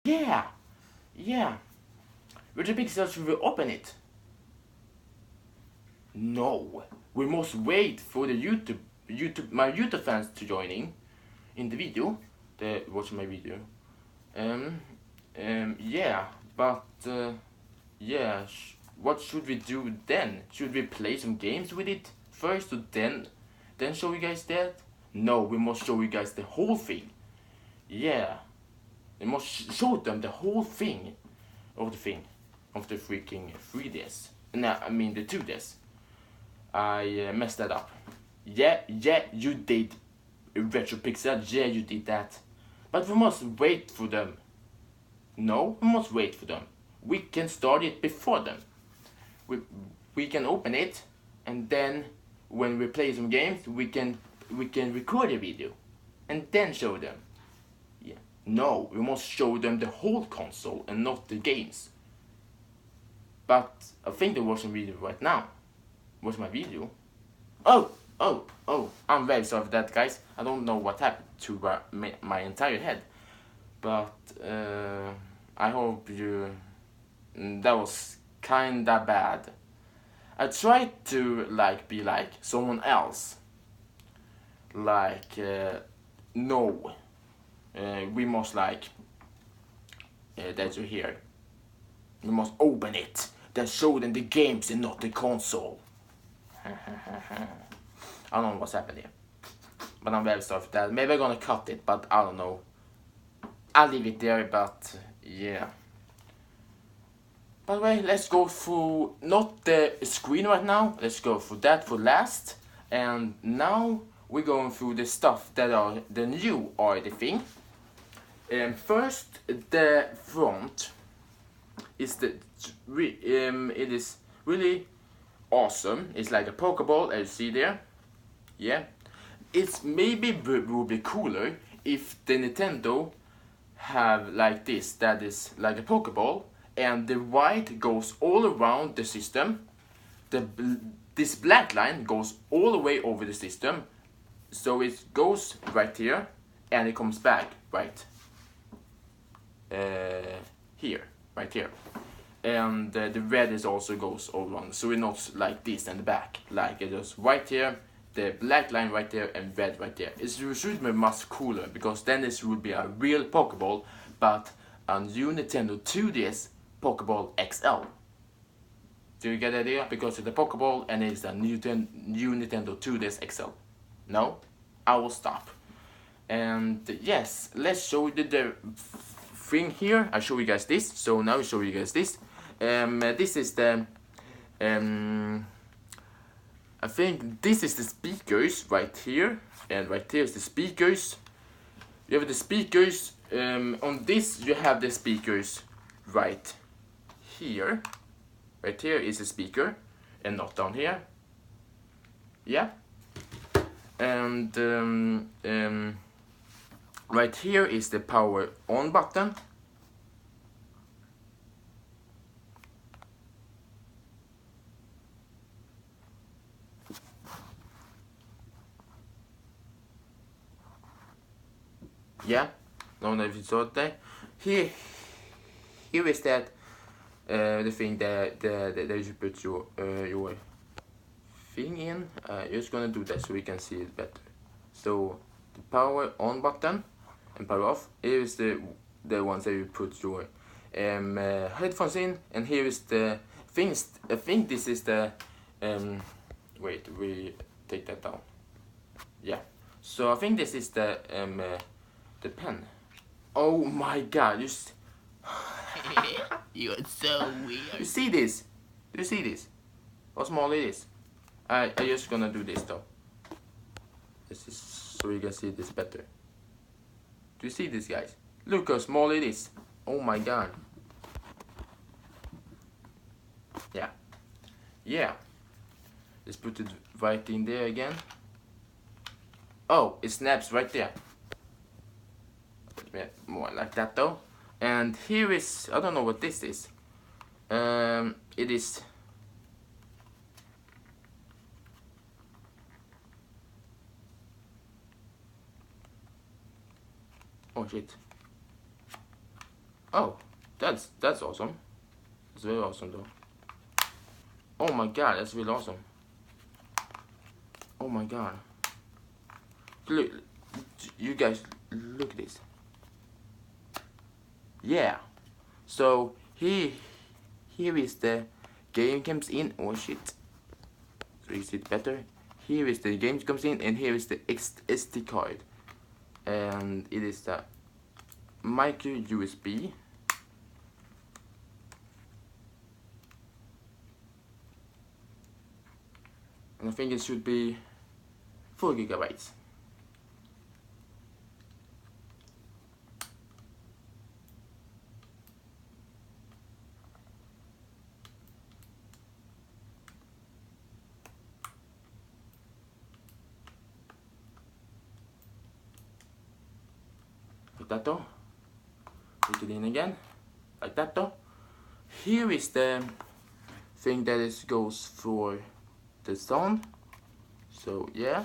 Yeah, yeah. With the pixels, we will open it. No, we must wait for the my YouTube fans to join in the video. They watch my video. Yeah, but yeah. What should we do then? Should we play some games with it first, or then show you guys that? No, we must show you guys the whole thing. Yeah, we must show them the whole thing of the freaking 3DS. No, I mean the 2DS. I messed that up. Yeah, you did, RetroPixel. Yeah, you did that. But we must wait for them. No, we must wait for them. We can start it before them. We can open it, and then when we play some games, we can record a video, and then show them. Yeah. No, we must show them the whole console and not the games. But I think they're watching video right now. Watch my video. Oh, I'm very sorry for that, guys. I don't know what happened to my entire head. But I hope you... That was kinda bad. I tried to be like someone else. No. We must that you hear. We must open it. Then show them the games and not the console. I don't know what's happening here. But I'm very sorry for that. Maybe I'm gonna cut it, but I don't know. I'll leave it there, but yeah. By the way, let's go through not the screen right now. Let's go through that for last. And now we're going through the stuff that are the new or the thing. First, the front is it is really awesome. It's like a Pokeball, as you see there. Yeah, it's maybe would be cooler if the Nintendo have like this, that is like a Pokeball, and the white goes all around the system. This black line goes all the way over the system, so it goes right here, and it comes back right here, right here. And the red is also goes all around, so it's not like this in the back, like it just right here, the black line right there, and red right there. It should be much cooler, because then this would be a real Pokeball, but a new Nintendo 2DS Pokeball XL. Do you get the idea? Because it's a Pokeball and it's a new Nintendo 2DS XL. No? I will stop. And yes, let's show you the thing here. I'll show you guys this. So now I'll show you guys this. This is the I think this is the speakers right here, and right here is the speakers. You have the speakers. On this you have the speakers right here. Right here is a speaker, and not down here. Yeah. And right here is the power on button. Yeah, don't know if you saw it there. Here is that the thing that you put your thing in. Just gonna do that so we can see it better. So the power on button and power off. Here is the ones that you put your headphones in, and here is the things. I think this is the wait, we take that down. Yeah. So I think this is the pen. Oh my god, You're so weird. You see this? Do you see this? How small it is? I just gonna do this though. This is so you can see this better. Do you see this, guys? Look how small it is. Oh my god. Yeah. Yeah. Let's put it right in there again. Oh, it snaps right there. More like that though. And here is, I don't know what this is. It is oh shit. Oh, that's awesome. That's very awesome though. Oh my god, that's really awesome. Oh my god. Look, you guys, look at this. Yeah. So here is the game comes in. Oh shit. So is it better? Here is the game comes in, and here is the SD card, and it is the micro USB. And I think it should be 4 gigabytes. Like that though. Put it in again. Like that though. Here is the thing that is goes for the sound. So yeah.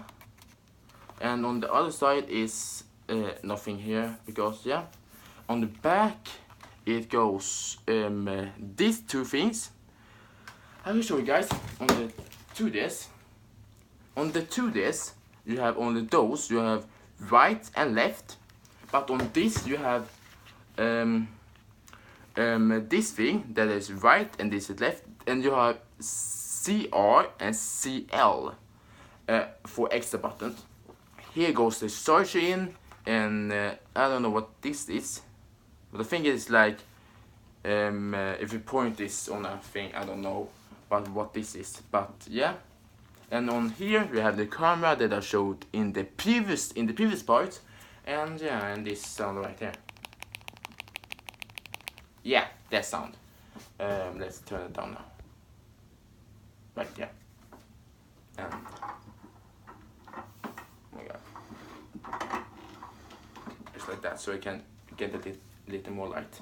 And on the other side is nothing here, because yeah. On the back it goes these two things. I will show you guys on the 2Ds. On the 2Ds you have only those. You have right and left, but on this you have this thing that is right and this is left, and you have CR and CL for extra buttons. Here goes the charger in, and I don't know what this is, but the thing is like if you point this on a thing, I don't know what this is, but yeah. And on here we have the camera that I showed in the previous part, and yeah, and this sound right here. Yeah, that sound. Let's turn it down now. Right, yeah. And oh my god. Just like that, so I can get a little more light.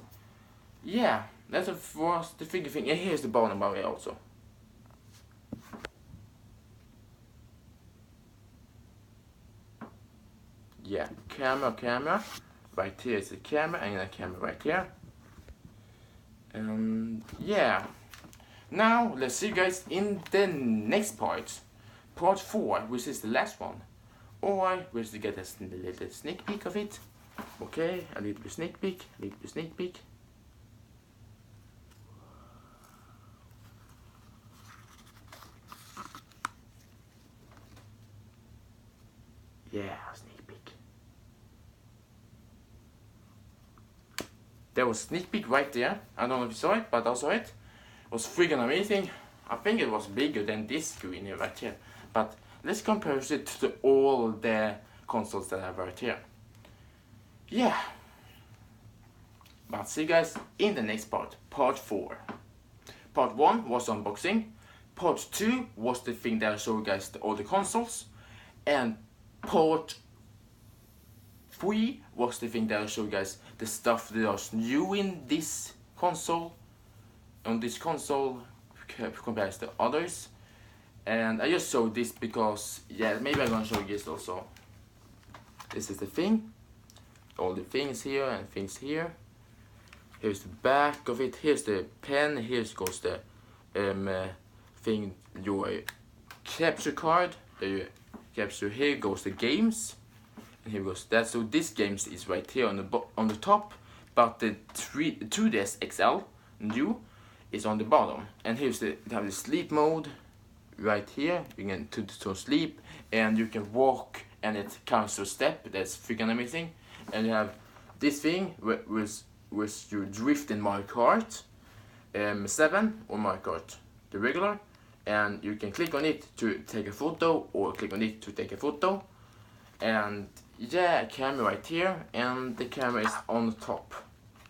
Yeah, that's was the figure thing. And here's the bottom bar also. Yeah, camera. Right here is the camera, and a camera right here. Yeah. Now let's see you guys in the next part 4, which is the last one. Or we'll get a little sneak peek of it. Okay, a little bit sneak peek, Yeah, sneak peek. There was sneak peek right there. I don't know if you saw it, but I saw it. It was freaking amazing. I think it was bigger than this screen here right here. But let's compare it to all the consoles that I have right here. Yeah. But see you guys in the next part 4. Part 1 was unboxing. Part 2 was the thing that I showed you guys all the consoles. And part 3 was the thing that I showed you guys the stuff that was new in this console. On this console compared to others. And I just showed this because, yeah, maybe I'm gonna show you this also. This is the thing. All the things here and things here. Here's the back of it. Here's the pen. Here goes the thing, your capture card. The capture. Here goes the games. And here goes that. So this games is right here on the top, but the 2DS XL new is on the bottom. And here's they have the sleep mode right here. You can to sleep, and you can walk, and it counts to a step. That's freaking amazing. And you have this thing with you drift in Mario Kart 7 or Mario Kart the regular, and you can click on it to take a photo, or click on it to take a photo. And yeah, camera right here, and the camera is on the top.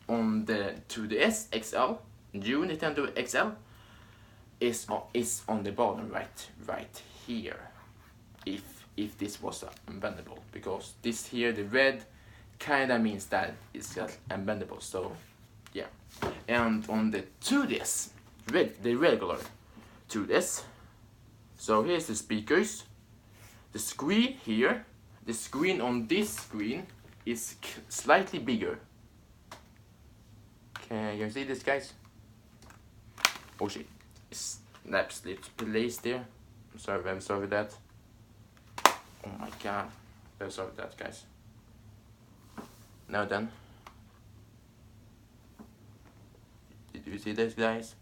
On the 2DS XL, new Nintendo XL is on the bottom right here. If this was unbendable, because this here, the red, kinda means that it's just unbendable. So yeah. And on the 2DS, the regular 2DS, so here's the speakers, the screen here. The screen on this screen is slightly bigger. Can you see this, guys? Oh shit, snap slipped place there. I'm sorry with that. Oh my god, very sorry with that, guys. Now then, did you see this, guys?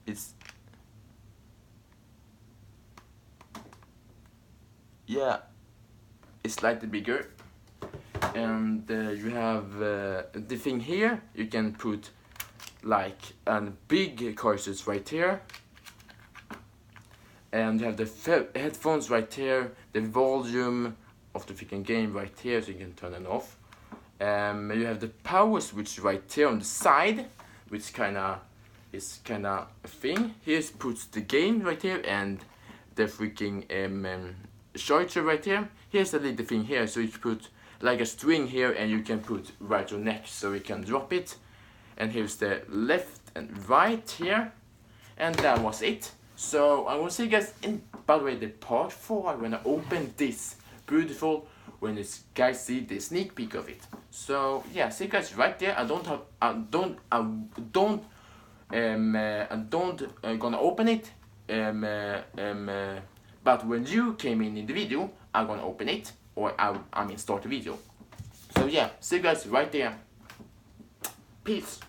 It's slightly bigger, and you have the thing here. You can put like a big cases right here, and you have the headphones right here, the volume of the freaking game right here, so you can turn it off. You have the power switch right here on the side, which is kinda a thing. Here's puts the game right here, and the freaking charger right here. Here's the little thing here, so you put like a string here, and you can put right your neck, so you can drop it. And here's the left and right here, and that was it. So I will see you guys in, by the way, the part 4 when I open this beautiful, when you guys see the sneak peek of it. So yeah, see you guys right there. I don't gonna open it. But when you came in the video, I'm gonna open it, or I mean start the video. So yeah, see you guys right there. Peace.